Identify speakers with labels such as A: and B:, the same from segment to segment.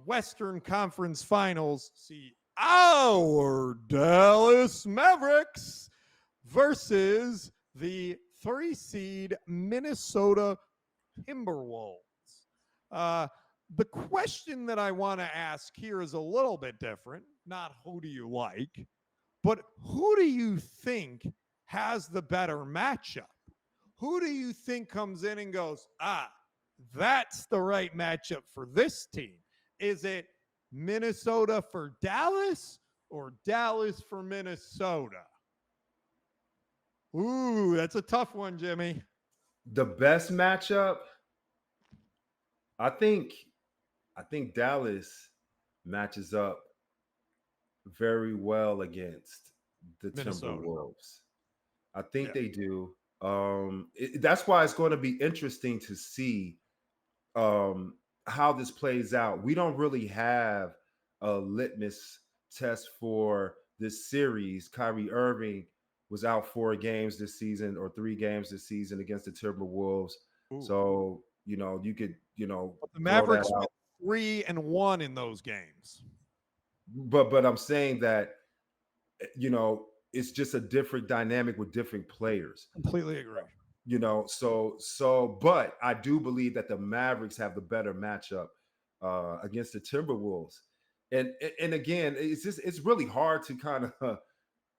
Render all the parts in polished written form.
A: Western Conference Finals see our Dallas Mavericks versus the 3 seed Minnesota Timberwolves. The question that I want to ask here is a little bit different. Not who do you like, but who do you think has the better matchup? Who do you think comes in and goes, that's the right matchup for this team? Is it Minnesota for Dallas or Dallas for Minnesota? Ooh, that's a tough one, Jimmy.
B: The best matchup, I think Dallas matches up very well against the
A: Minnesota.
B: Timberwolves. I think they do. That's why it's going to be interesting to see how this plays out. We don't really have a litmus test for this series. Kyrie Irving was out 4 games this season or 3 games this season against the Timberwolves.
A: Ooh.
B: So, you could,
A: but the Mavericks went 3-1 in those games.
B: But I'm saying that, it's just a different dynamic with different players.
A: Completely agree.
B: But I do believe that the Mavericks have the better matchup against the Timberwolves. And again, it's really hard to kind of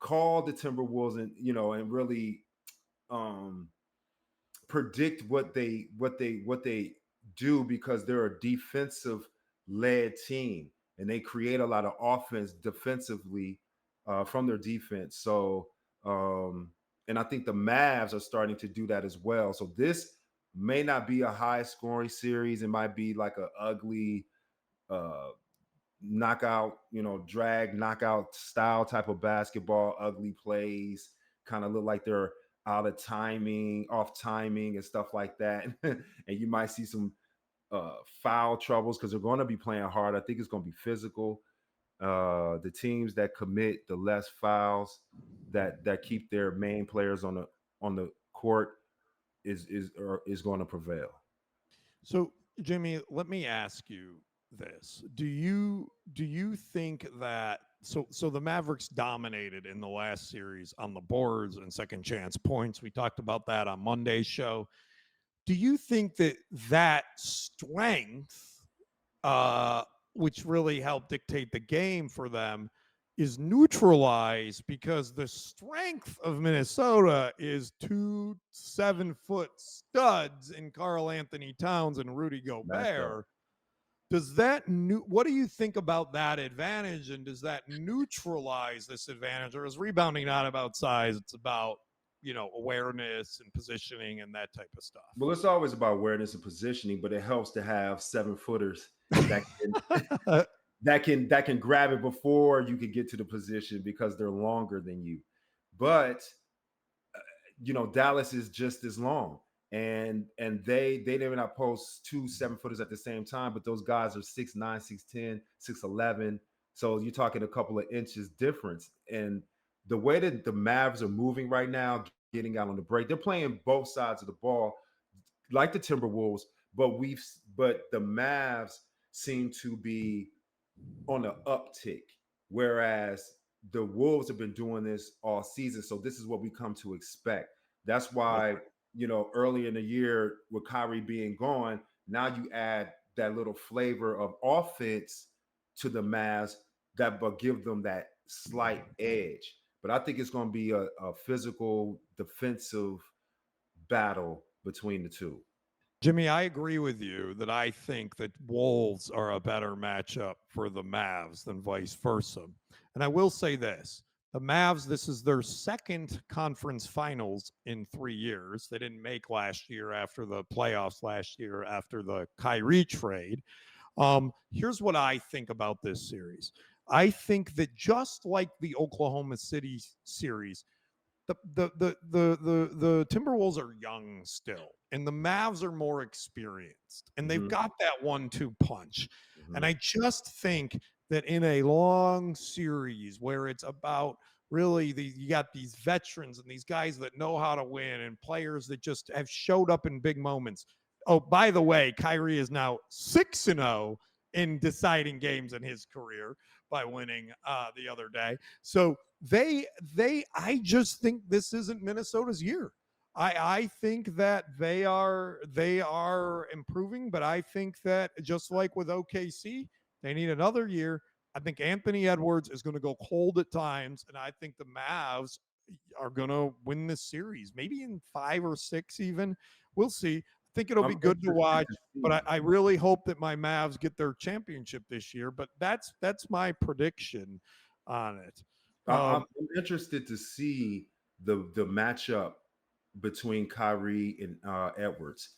B: call the Timberwolves and really predict what they do, because they're a defensive led team and they create a lot of offense defensively from their defense. So and I think the Mavs are starting to do that as well. So this may not be a high scoring series. It might be like an ugly knockout, drag knockout style type of basketball, ugly plays, kind of look like they're out of timing, off timing and stuff like that. And you might see some foul troubles because they're going to be playing hard. I think it's going to be physical. The teams that commit the less fouls, that keep their main players on the court is going to prevail.
A: So, Jimmy, let me ask you this: Do you think that so the Mavericks dominated in the last series on the boards and second chance points? We talked about that on Monday's show. Do you think that strength, which really helped dictate the game for them, is neutralized because the strength of Minnesota is 2 7-foot studs in Karl Anthony Towns and Rudy Gobert? Does that what do you think about that advantage, and does that neutralize this advantage? Or is rebounding not about size, it's about awareness and positioning and that type of stuff?
B: Well, it's always about awareness and positioning, but it helps to have 7-footers that can grab it before you can get to the position because they're longer than you. But Dallas is just as long, and they may not post 2 7-footers at the same time, but those guys are 6'9", 6'10", 6'11". So you're talking a couple of inches difference. And the way that the Mavs are moving right now, getting out on the break, they're playing both sides of the ball like the Timberwolves, but the Mavs seem to be on the uptick, whereas the Wolves have been doing this all season. So this is what we come to expect. That's why, early in the year with Kyrie being gone, now you add that little flavor of offense to the Mavs that but give them that slight edge. But I think it's going to be a physical defensive battle between the two.
A: Jimmy, I agree with you that I think that Wolves are a better matchup for the Mavs than vice versa. And I will say this: the Mavs, this is their second conference finals in 3 years. They didn't make last year after the playoffs last year after the Kyrie trade. Here's what I think about this series. I think that just like the Oklahoma City series, the Timberwolves are young still, and the Mavs are more experienced, and they've got that 1-2 punch. And I just think that in a long series where it's about really you got these veterans and these guys that know how to win and players that just have showed up in big moments. Oh, by the way, Kyrie is now 6-0 in deciding games in his career by winning the other day. So I just think this isn't Minnesota's year. I think that they are improving, but I think that just like with OKC, they need another year. I think Anthony Edwards is going to go cold at times, and I think the Mavs are going to win this series, maybe in 5 or 6 even. We'll see. I think it'll be
B: I'm
A: good to
B: interested
A: watch,
B: to
A: but
B: see.
A: I really hope that my Mavs get their championship this year. But that's my prediction on it.
B: I'm interested to see the matchup between Kyrie and Edwards,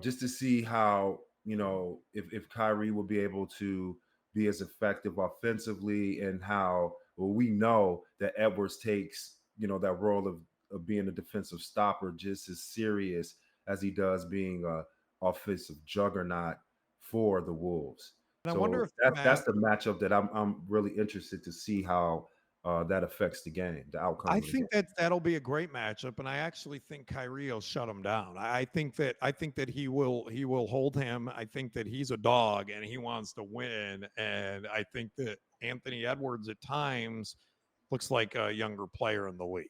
B: just to see how, if Kyrie will be able to be as effective offensively, and how, well, we know that Edwards takes, that role of being a defensive stopper just as serious as he does being a offensive juggernaut for the Wolves.
A: and I wonder
B: So
A: if the
B: that's
A: Mavs.
B: the matchup that I'm really interested to see how that affects the game, the outcome
A: I
B: of the game.
A: think that that'll be a great matchup, and I actually think Kyrie will shut him down. I think that he will hold him. I think that he's a dog and he wants to win, and I think that Anthony Edwards at times looks like a younger player in the league,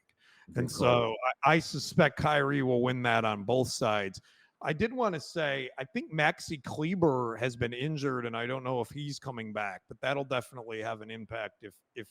A: and
B: The GOAT.
A: so I suspect Kyrie will win that on both sides. I did want to say I think Maxi Kleber has been injured, and I don't know if he's coming back, but that'll definitely have an impact if he